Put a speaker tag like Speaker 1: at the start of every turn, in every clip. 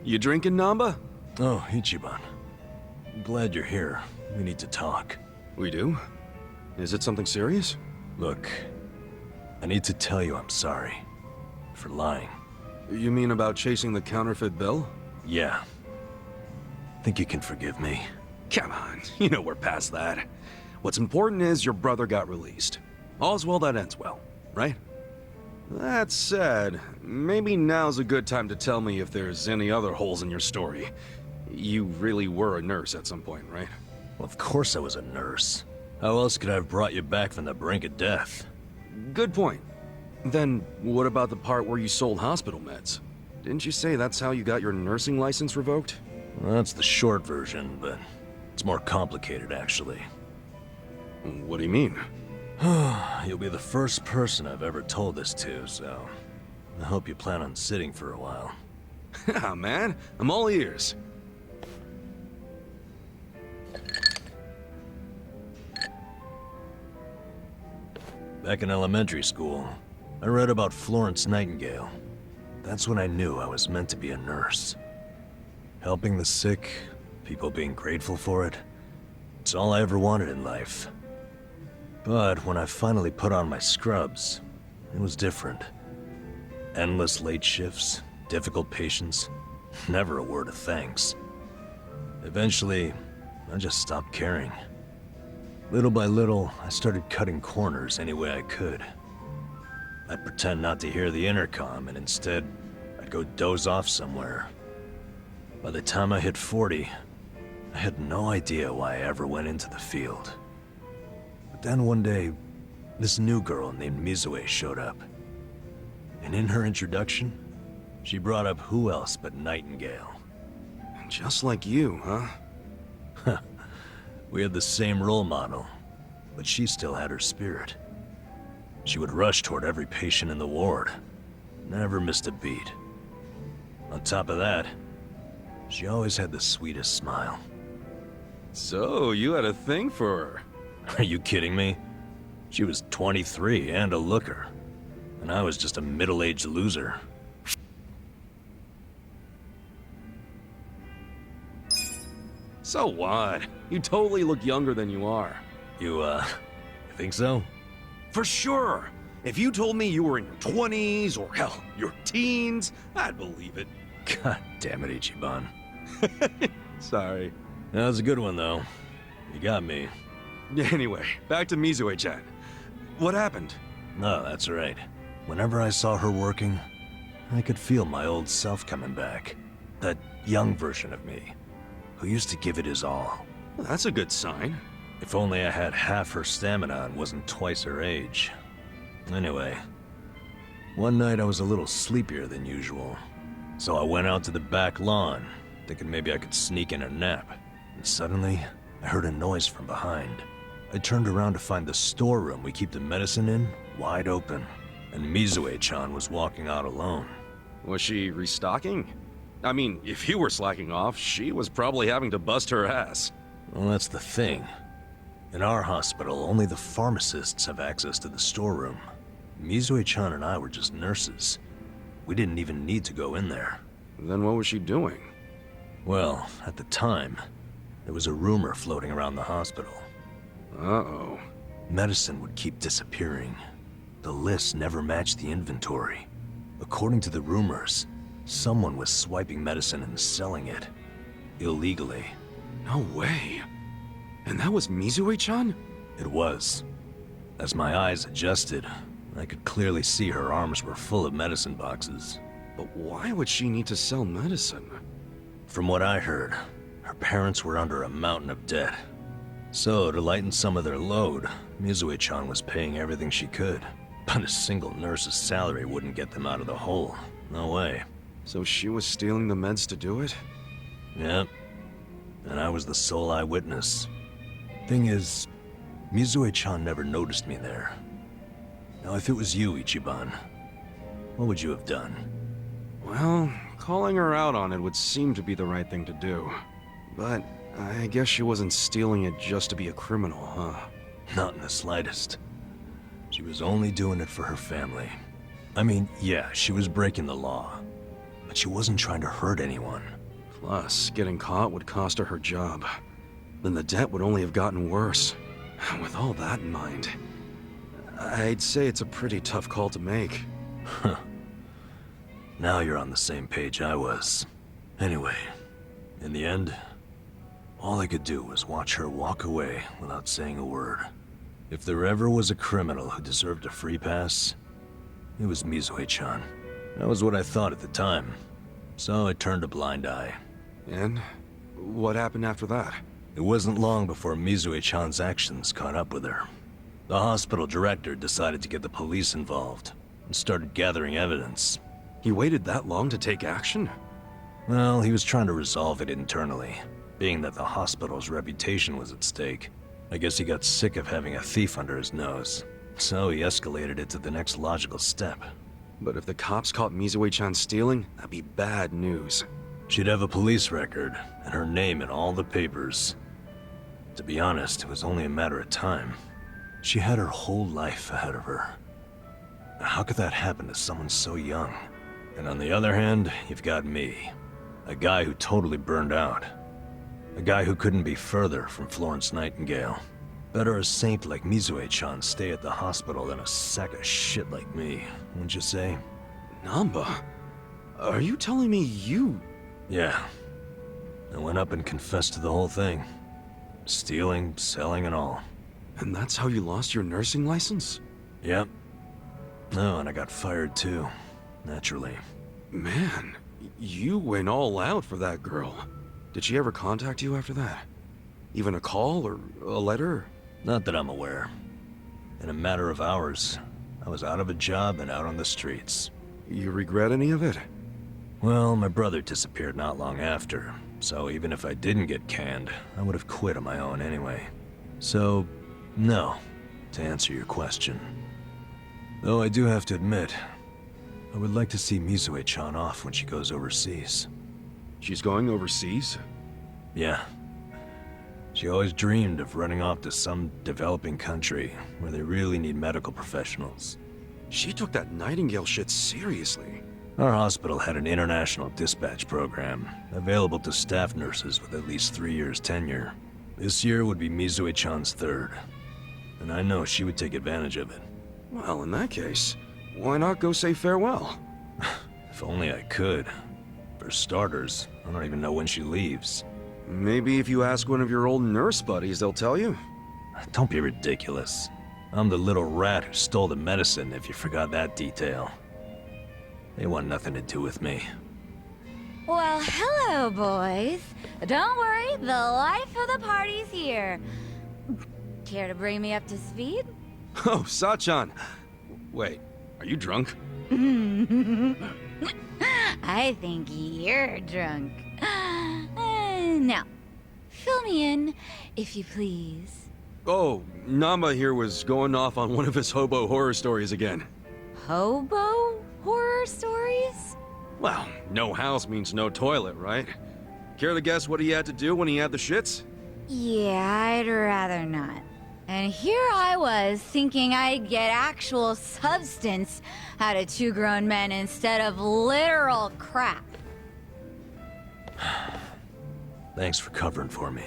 Speaker 1: You drinking, Namba?
Speaker 2: Oh, Ichiban. Glad you're here. We need to talk.
Speaker 1: We do? Is it something serious?
Speaker 2: Look, I need to tell you I'm sorry. For lying.
Speaker 1: You mean about chasing the counterfeit bill?
Speaker 2: Yeah. Think you can forgive me?
Speaker 1: Come on, you know we're past that. What's important is your brother got released. All's well that ends well, right? That said, maybe now's a good time to tell me if there's any other holes in your story. You really were a nurse at some point, right?
Speaker 2: Well, of course I was a nurse. How else could I have brought you back from the brink of death?
Speaker 1: Good point. Then, what about the part where you sold hospital meds? Didn't you say that's how you got your nursing license revoked?
Speaker 2: Well, that's the short version, but it's more complicated, actually.
Speaker 1: What do you mean?
Speaker 2: You'll be the first person I've ever told this to, so I hope you plan on sitting for a while.
Speaker 1: Ah, man, I'm all ears.
Speaker 2: Back in elementary school, I read about Florence Nightingale. That's when I knew I was meant to be a nurse. Helping the sick, people being grateful for it, it's all I ever wanted in life. But when I finally put on my scrubs, it was different. Endless late shifts, difficult patients, never a word of thanks. Eventually, I just stopped caring. Little by little, I started cutting corners any way I could. I'd pretend not to hear the intercom, and instead, I'd go doze off somewhere. By the time I hit 40, I had no idea why I ever went into the field. But then one day, this new girl named Mizue showed up. And in her introduction, she brought up who else but Nightingale.
Speaker 1: Just like you, huh?
Speaker 2: We had the same role model, but she still had her spirit. She would rush toward every patient in the ward, never missed a beat. On top of that, she always had the sweetest smile.
Speaker 1: So, you had a thing for her?
Speaker 2: Are you kidding me? She was 23 and a looker, and I was just a middle-aged loser.
Speaker 1: So what? You totally look younger than you are.
Speaker 2: You think so?
Speaker 1: For sure! If you told me you were in your 20s, or hell, your teens, I'd believe it.
Speaker 2: God damn it, Ichiban.
Speaker 1: Sorry.
Speaker 2: That was a good one, though. You got me.
Speaker 1: Anyway, back to Mizue-chan. What happened?
Speaker 2: No, that's right. Whenever I saw her working, I could feel my old self coming back. That young version of me, who used to give it his all.
Speaker 1: Well, that's a good sign.
Speaker 2: If only I had half her stamina and wasn't twice her age. Anyway, one night I was a little sleepier than usual, so I went out to the back lawn, thinking maybe I could sneak in a nap. And suddenly, I heard a noise from behind. I turned around to find the storeroom we keep the medicine in wide open, and Mizue-chan was walking out alone.
Speaker 1: Was she restocking? I mean, if you were slacking off, she was probably having to bust her ass.
Speaker 2: Well, that's the thing. In our hospital, only the pharmacists have access to the storeroom. Mizue-chan and I were just nurses. We didn't even need to go in there.
Speaker 1: Then what was she doing?
Speaker 2: Well, at the time, there was a rumor floating around the hospital.
Speaker 1: Uh-oh.
Speaker 2: Medicine would keep disappearing. The list never matched the inventory. According to the rumors, someone was swiping medicine and selling it. Illegally.
Speaker 1: No way. And that was Mizue-chan?
Speaker 2: It was. As my eyes adjusted, I could clearly see her arms were full of medicine boxes.
Speaker 1: But why would she need to sell medicine?
Speaker 2: From what I heard, her parents were under a mountain of debt. So, to lighten some of their load, Mizue-chan was paying everything she could. But a single nurse's salary wouldn't get them out of the hole. No way.
Speaker 1: So she was stealing the meds to do it?
Speaker 2: Yep. And I was the sole eyewitness. Thing is, Mizue-chan never noticed me there. Now, if it was you, Ichiban, what would you have done?
Speaker 1: Well, calling her out on it would seem to be the right thing to do. But I guess she wasn't stealing it just to be a criminal, huh?
Speaker 2: Not in the slightest. She was only doing it for her family. I mean, yeah, she was breaking the law. but she wasn't trying to hurt anyone.
Speaker 1: Plus, getting caught would cost her her job. Then the debt would only have gotten worse. With all that in mind, I'd say it's a pretty tough call to make.
Speaker 2: Huh. Now you're on the same page I was. Anyway, in the end, all I could do was watch her walk away without saying a word. If there ever was a criminal who deserved a free pass, it was Mizue-chan. That was what I thought at the time, so I turned a blind eye.
Speaker 1: And what happened after that?
Speaker 2: It wasn't long before Mizue-chan's actions caught up with her. The hospital director decided to get the police involved and started gathering evidence.
Speaker 1: He waited that long to take action?
Speaker 2: Well, he was trying to resolve it internally, being that the hospital's reputation was at stake. I guess he got sick of having a thief under his nose, so he escalated it to the next logical step.
Speaker 1: But if the cops caught Mizue-chan stealing, that'd be bad news.
Speaker 2: She'd have a police record, and her name in all the papers. To be honest, it was only a matter of time. She had her whole life ahead of her. How could that happen to someone so young? And on the other hand, you've got me. A guy who totally burned out. A guy who couldn't be further from Florence Nightingale. Better a saint like Mizue-chan stay at the hospital than a sack of shit like me, wouldn't you say?
Speaker 1: Namba? Are you telling me you...
Speaker 2: Yeah. I went up and confessed to the whole thing. Stealing, selling, and all.
Speaker 1: And that's how you lost your nursing license?
Speaker 2: Yep. No, and I got fired too. Naturally.
Speaker 1: Man, you went all out for that girl. Did she ever contact you after that? Even a call or a letter?
Speaker 2: Not that I'm aware. In a matter of hours, I was out of a job and out on the streets.
Speaker 1: You regret any of it?
Speaker 2: Well, my brother disappeared not long after, so even if I didn't get canned, I would have quit on my own anyway. So, no, to answer your question. Though I do have to admit, I would like to see Mizue-chan off when she goes overseas.
Speaker 1: She's going overseas?
Speaker 2: Yeah. She always dreamed of running off to some developing country where they really need medical professionals.
Speaker 1: She took that Nightingale shit seriously.
Speaker 2: Our hospital had an international dispatch program, available to staff nurses with at least 3 years tenure. This year would be Mizue-chan's third, and I know she would take advantage of it.
Speaker 1: Well, in that case, why not go say farewell?
Speaker 2: If only I could. For starters, I don't even know when she leaves.
Speaker 1: Maybe if you ask one of your old nurse buddies, they'll tell you.
Speaker 2: Don't be ridiculous. I'm the little rat who stole the medicine, if you forgot that detail. They want nothing to do with me.
Speaker 3: Well, hello, boys. Don't worry, the life of the party's here. Care to bring me up to speed?
Speaker 1: Oh, Sachan. Wait, are you drunk?
Speaker 3: I think you're drunk. Now, fill me in, if you please.
Speaker 1: Oh, Namba here was going off on one of his hobo horror stories again.
Speaker 3: Hobo horror stories?
Speaker 1: Well, no house means no toilet, right? Care to guess what he had to do when he had the shits?
Speaker 3: Yeah, I'd rather not. And here I was, thinking I'd get actual substance out of two grown men instead of literal crap.
Speaker 2: Thanks for covering for me.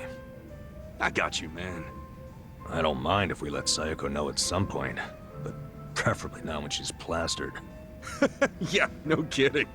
Speaker 1: I got you, man.
Speaker 2: I don't mind if we let Sayoko know at some point, but preferably not when she's plastered.
Speaker 1: Yeah, no kidding.